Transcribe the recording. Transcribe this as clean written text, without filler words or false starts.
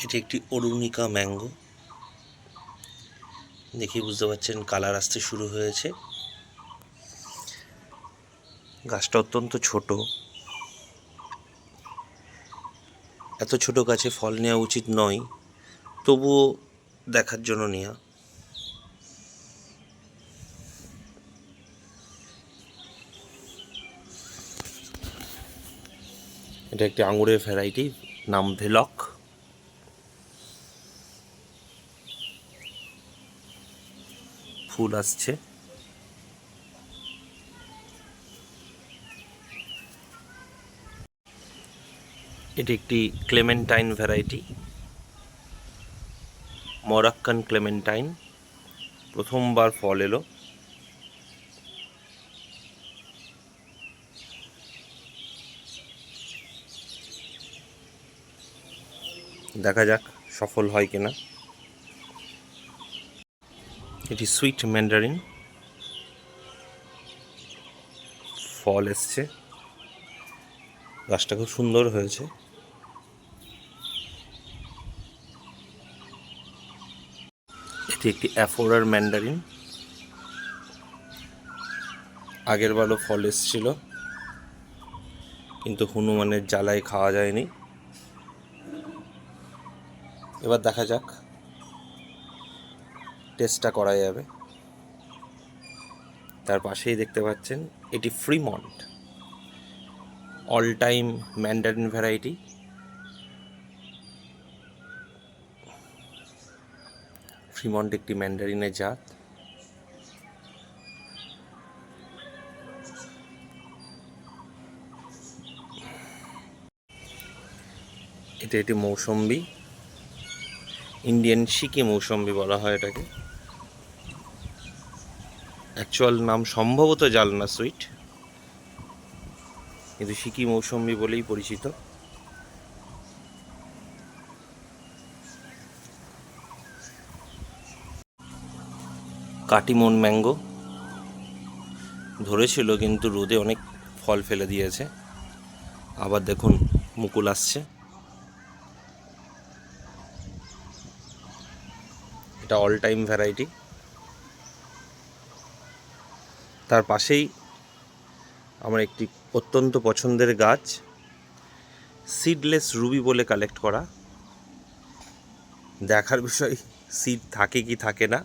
এটি একটি অরুণিকা ম্যাঙ্গো। দেখে বুঝতে পারছেন কালার আসতে শুরু হয়েছে। গাছটা অত্যন্ত ছোট, এত ছোট গাছে ফল নেওয়া উচিত নয়, তবুও দেখার জন্য নেওয়া। এটা একটি আঙুরের ভ্যারাইটি, নাম ভেলক। ফুল আসছে। এটি একটি ক্লেমেন্টাইন ভ্যারাইটি, মরাক্কান ক্লেমেন্টাইন। প্রথমবার ফল এলো। দেখা যাক সফল হয় কিনা। এটি সুইট ম্যান্ডারিন, ফল এসছে। গাছটা খুব সুন্দর হয়েছে। এটি একটি অ্যাফোরার ম্যান্ডারিন, আগের বারও ফল এসছিল, কিন্তু হনুমানের জ্বালায় খাওয়া যায়নি। এবার দেখা যাক, টেস্টটা করা যাবে। তার পাশেই দেখতে পাচ্ছেন এটি Fremont, all time Mandarin variety. Fremont একটি ম্যান্ডারিনের জাত। এটা একটি মৌসম্বি, ইন্ডিয়ান শিকি মৌসম্বি বলা হয় এটাকে। অ্যাকচুয়াল নাম সম্ভবত জালনা সুইট, কিন্তু শিকি মৌসম্বি বলেই পরিচিত। কাটিমন ম্যাঙ্গো ধরেছিল, কিন্তু রোদে অনেক ফল ফেলে দিয়েছে। আবার দেখুন মুকুল আসছে। এটা অল টাইম ভ্যারাইটি। তার পাশেই আমার একটি অত্যন্ত পছন্দের গাছ, সিডলেস রুবি বলে কালেক্ট করা। দেখার বিষয় সিড থাকে কি থাকে না,